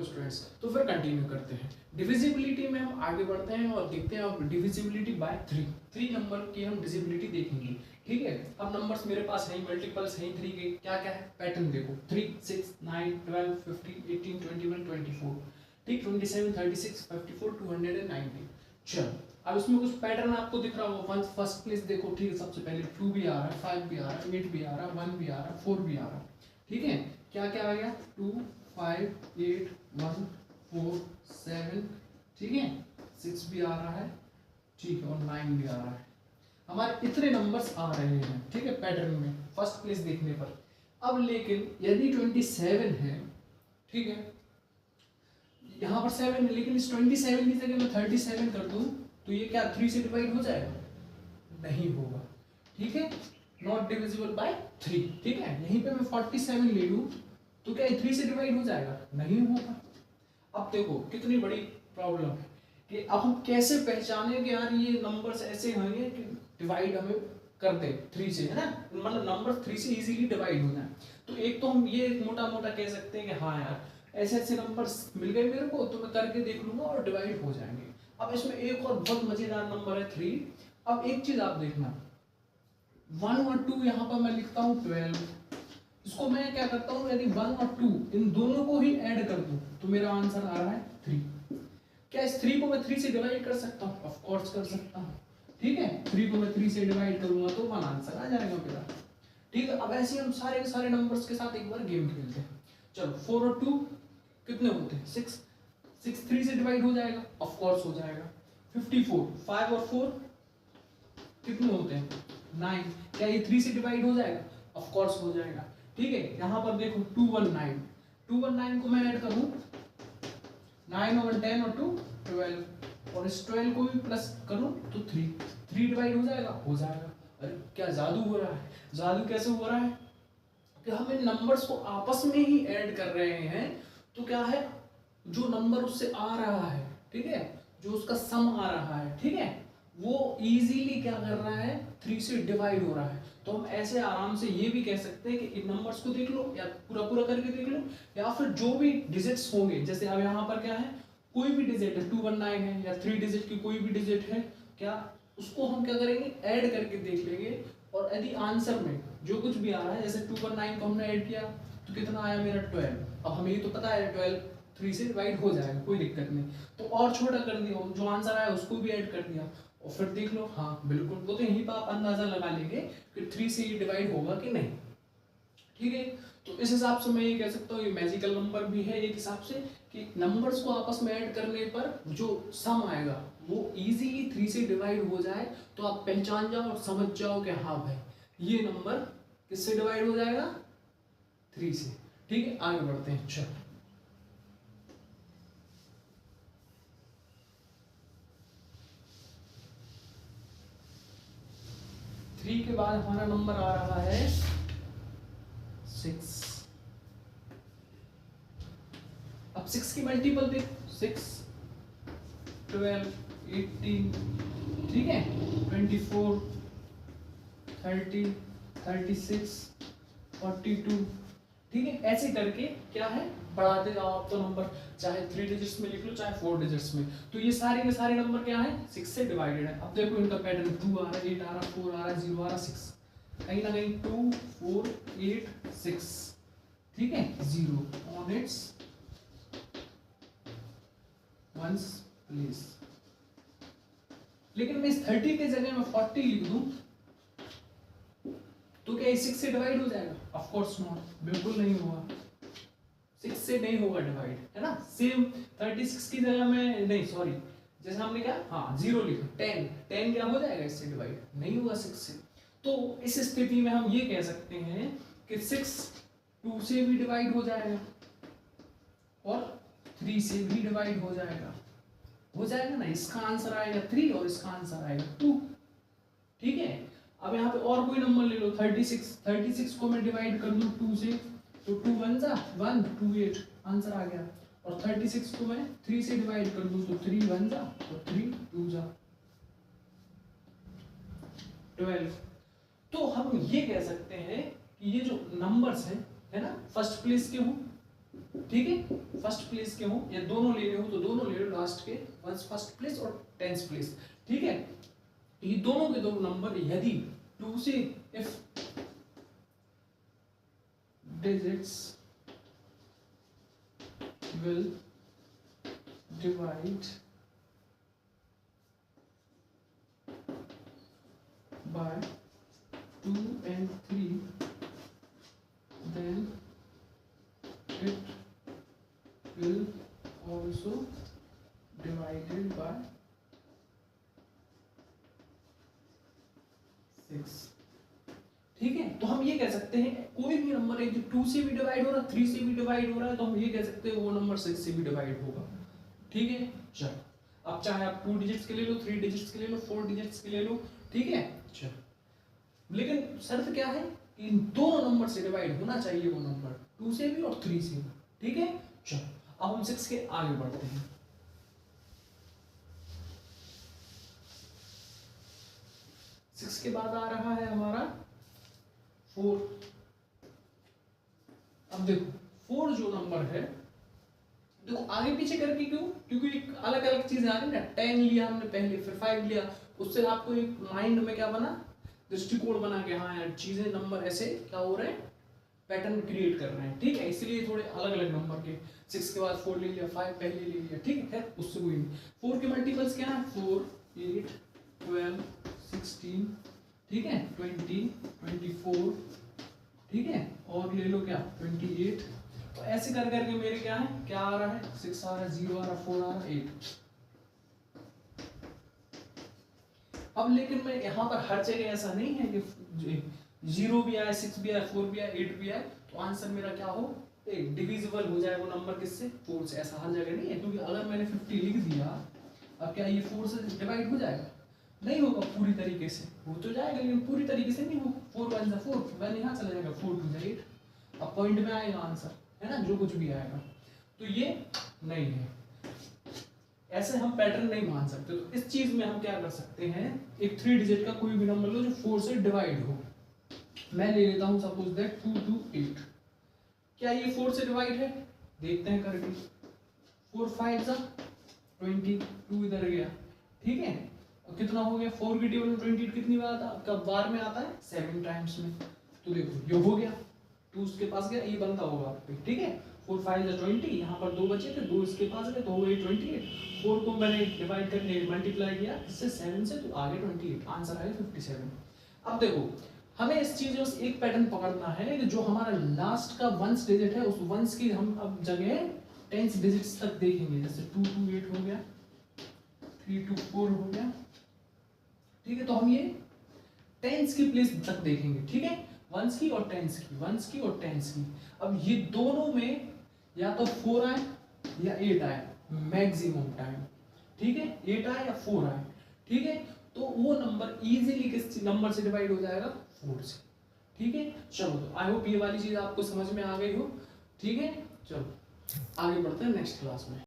Students, तो फिर continue करते हैं। डिविजिबिलिटी में हम आगे बढ़ते हैं और देखते हैं अब डिविजिबिलिटी बाय 3 नंबर की हम डिविजिबिलिटी देखेंगे। ठीक है, अब नंबर्स मेरे पास हैं, मल्टीपल्स हैं 3 के, क्या क्या है पैटर्न देखो, 3 6 9 12 15 18 21 24, ठीक, 27 36 54 290। चलो अब इसमें कुछ पैटर्न आपको दिख रहा होगा। फर्स्ट प्लेस देखो, ठीक है, सबसे पहले 2 भी आ रहा है, 5 भी आ रहा है, 8 भी आ रहा है, 1 भी आ रहा है, 4 भी आ रहा है। ठीक है, क्या क्या आ गया, 2 5 8 1 4 7, ठीक है, 6 भी आ रहा है, ठीक है, और 9 भी आ रहा है। हमारे इतने नंबर्स आ रहे हैं, ठीक है, पैटर्न में फर्स्ट प्लेस देखने पर। अब लेकिन यदि 27 है, ठीक है, यहाँ पर 7 है, लेकिन इस 27 की जगह मैं 37 कर दूं तो ये क्या 3 से डिवाइड हो जाएगा? नहीं होगा। ठीक है, नॉट डिविजिबल बाय 3। ठीक है, यहीं पे मैं 47 ले लूं तो क्या 3 से डिवाइड हो जाएगा? नहीं होगा। अब देखो कितनी बड़ी प्रॉब्लम है कि अब हम कैसे पहचाने कि यार ये नंबर्स ऐसे होंगे कि डिवाइड हमें कर दे 3 से, है ना, मतलब नंबर 3 से इजीली डिवाइड हो जाए। तो एक तो हम ये मोटा मोटा कह सकते हैं कि हाँ यार ऐसे ऐसे नंबर्स मिल गए मेरे को तो मैं करके देख लूंगा और डिवाइड हो जाएंगे। अब इसमें एक और बहुत मजेदार नंबर है 3। अब एक चीज आप देखना, 1 और 2 यहाँ पर मैं लिखता हूँ 12। इसको मैं क्या करता हूँ, यदि 1 और 2 इन दोनों को ही ऐड कर दूं तो मेरा आंसर आ रहा है 3। क्या इस 3 को मैं 3 से डिवाइड कर सकता हूँ? ऑफ कोर्स कर सकता हूँ। ठीक है, 3 को मैं 3 से डिवाइड करूंगा तो 1 आंसर आ जाएगा मेरा। ठीक है, अब ऐसे हम सारे के सारे नंबर्स के साथ एक बार गेम खेलते हैं। चलो 4 और 2 कितने होते हैं? 6। 6 3 से डिवाइड हो जाएगा? ऑफ कोर्स हो जाएगा। 54 5 और 4 कितने होते हैं? 9। क्या ये 3 से डिवाइड हो जाएगा? ऑफ कोर्स हो जाएगा। ठीक है, यहाँ पर देखो 219, 219 को मैं ऐड करूं 9 और 10 और 2 12, और इस 12 को भी प्लस करूं तो 3 डिवाइड हो जाएगा? हो जाएगा। अरे क्या जादू हो रहा है। जादू कैसे हो रहा है कि हम इन नंबर्स को आपस में ही ऐड कर रहे हैं, तो क्या है जो नंबर उससे आ रहा है, ठीक है, जो उसका सम आ रहा है, ठीक है, वो इजीली क्या कर रहा है 3 से डिवाइड हो रहा है। तो हम ऐसे आराम से ये भी कह सकते हैं कि इन नंबर्स को देख लो या पूरा पूरा करके देख लो, या फिर जो भी डिजिट्स होंगे, जैसे अब यहाँ पर क्या है, कोई भी डिजिट है 219 है या 3 डिजिट की कोई भी डिजिट है, क्या उसको हम क्या करेंगे ऐड करके देख लेंगे, और यदि आंसर में जो कुछ भी आ रहा है, जैसे 219 को हमने ऐड किया तो कितना आया मेरा 12। अब हमें ये तो पता है 12 3 से डिवाइड हो जाएगा, कोई दिक्कत नहीं, तो और छोटा कर दिया, जो आंसर आया उसको भी ऐड कर दिया, और फिर देख लो, हाँ बिल्कुल, वो तो यहीं पर आप अंदाजा लगा लेंगे कि 3 से ये डिवाइड होगा कि नहीं। ठीक है, तो इस हिसाब से मैं ये कह सकता हूँ ये मैजिकल नंबर भी है एक हिसाब से, कि नंबर्स को आपस में ऐड करने पर जो सम आएगा वो इजीली 3 से डिवाइड हो जाए, तो आप पहचान जाओ और समझ जाओ कि हाँ भाई ये नंबर किससे डिवाइड हो जाएगा? 3 से। ठीक है, आगे बढ़ते हैं। चलो 3 के बाद हमारा नंबर आ रहा है 6। अब 6 की मल्टीपल देख, 6 12 18, ठीक है, 24 30 36 42, ठीक है, ऐसे करके क्या है बढ़ाते जाओ आप तो नंबर, चाहे 3 डिजिट्स में लिख लो चाहे 4 डिजिट्स में, तो ये सारे के सारे नंबर क्या है 6 से डिवाइडेड है। अब देखो इनका पैटर्न 2 आ रहा है, 8 आ रहा है, 4 आ रहा है, 0 आ रहा है, 6, कहीं ना कहीं 2 4 8 6, ठीक है, 0 ऑन इट्स वंस प्लेस। लेकिन मैं इस 30 के जगह में 40 लिख दूं तो क्या ये 6 से डिवाइड हो जाएगा? ऑफ कोर्स नॉट, बिल्कुल नहीं होगा, 6 से नहीं होगा डिवाइड, है ना। सेम 36 की जगह में, नहीं सॉरी, जैसे हमने क्या, हाँ 0 लिखा, 10 क्या हो जाएगा इससे डिवाइड? नहीं होगा 6 से। तो इस स्थिति में हम ये कह सकते हैं कि 6 2 से भी डिवाइड हो जाएगा और 3 से भी डिवाइड हो जाएगा, ना। इसका आंसर आएगा 3 और इसका आंसर आएगा 2, ठीक है। अब यहाँ पे और कोई नंबर ले लो, 36 को मैं डिवाइड कर दूं 2 से, तो 2 1 जा 1 2 8 आंसर आ गया, और 36 को मैं 3 से डिवाइड कर दूं तो 3 1 जा तो 3 2 जा 12। तो हम ये कह सकते हैं कि ये जो नंबर्स हैं, है ना, फर्स्ट प्लेस के हूं ठीक है, फर्स्ट प्लेस के हो या दोनों लेने हो तो दोनों ले लो, लास्ट के फर्स्ट प्लेस और 10th प्लेस। ठीक है, ये दोनों के दोनों नंबर यदि 2 से if digits will divide by 2 and 3, then it will also divided by 6। ठीक है, तो हम ये कह सकते हैं कोई भी नंबर है जो 2 से भी डिवाइड हो रहा है, 3 से भी डिवाइड हो रहा है, तो हम ये कह सकते हैं वो नंबर 6 से भी डिवाइड होगा। ठीक है, चलो अब चाहे आप 2 डिजिट्स के ले लो, 3 डिजिट्स के ले लो, 4 डिजिट्स के ले लो। ठीक है, चलो लेकिन शर्त क्या है कि इन दोनों नंबर से डिवाइड होना चाहिए वो नंबर, 2 से भी और 3 से भी। ठीक है, चलो अब हम 6 के आगे बढ़ते हैं। 6 के बाद आ रहा है हमारा 4। अब देखो 4 जो नंबर है, देखो आगे पीछे करके क्यों, क्योंकि एक अलग अलग चीजें आ रही ना। 10 लिया हमने पहले, फिर 5 लिया, उससे आपको एक माइंड में क्या बना, दृष्टिकोण बना के हाँ यार चीजें नंबर ऐसे क्या हो रहे हैं, पैटर्न क्रिएट कर रहे हैं। ठीक है, इसलिए थोड़े अलग अलग नंबर के 6 के बाद 4 ले लिया, 5 पहले ले लिया। ठीक है, खैर उससे कोई नहीं। 4 के मल्टीपल्स क्या है, 4, 8, 12, 16, ठीक है, 20, 24, ठीक है, और ले लो क्या 28। तो ऐसे कर करके मेरे क्या है, क्या आ रहा है, 6 आ रहा है, 0 आ रहा, 4 आ रहा, 8। अब लेकिन मैं यहाँ पर हर जगह ऐसा नहीं है कि 0 भी आए, 6 भी आए, 4 भी आए, 8 भी आए, तो आंसर मेरा क्या हो, एक डिविजिबल हो जाए वो नंबर किससे, 4 से। ऐसा हर जगह नहीं है, क्योंकि अगर मैंने 50 लिख दिया, अब क्या ये 4 से डिवाइड हो जाएगा, नहीं होगा पूरी तरीके से, हो तो जाएगा लेकिन पूरी तरीके से नहीं होगा। 4 1 जा 4, 1 यहाँ चला जाएगा, 4 2 जा 8। अब पॉइंट में आएगा आंसर, है ना, जो कुछ भी आएगा। तो ये नहीं है, ऐसे हम पैटर्न नहीं मान सकते। तो इस चीज में हम क्या कर सकते हैं, एक 3 डिजिट का कोई भी नंबर लो जो 4 से डिवाइड हो। मैं ले लेता हूं सपोज दैट 2 2 8। क्या ये 4 से डिवाइड है, देखते हैं करके। 4 5 जा 20, 2 इधर गया। ठीक है, और कितना हो गया, 4 की टेबल में 28 कितनी बार आता है, कब बार में आता है, 7 टाइम्स में। तो देखो ये हो गया, 2 उसके पास गया, ये बनता होगा आप पे। ठीक है, 4 5 जा 20, यहाँ पर 2 बचे थे, 2 इसके पास गए, तो हो गई 28। 4 को मैंने डिवाइड करके मल्टीप्लाई किया इससे 7 से, तो आगे 28, आंसर आया 57। अब देखो हमें इस चीज में एक पैटर्न पकड़ना है कि जो हमारा लास्ट का वंस डिजिट है, उस वंस की हम अब जगह टेंस डिजिट्स तक देखेंगे। जैसे 2 2 8 हो गया, 3 2 4 हो गया। ठीक है, तो हम ये टेंस की प्लेस तक देखेंगे। ठीक है, वंस की और टेंस की, वंस की और टेंस की। अब ये दोनों में या तो 4 आए या 8 आए मैक्सिमम टाइम। ठीक है, 8 आए या 4 आए। ठीक है, तो वो नंबर इजीली किस नंबर से डिवाइड हो जाएगा, 4 से। ठीक है, चलो तो आई होप ये वाली चीज आपको समझ में आ गई हो। ठीक है, चलो आगे बढ़ते हैं नेक्स्ट क्लास में।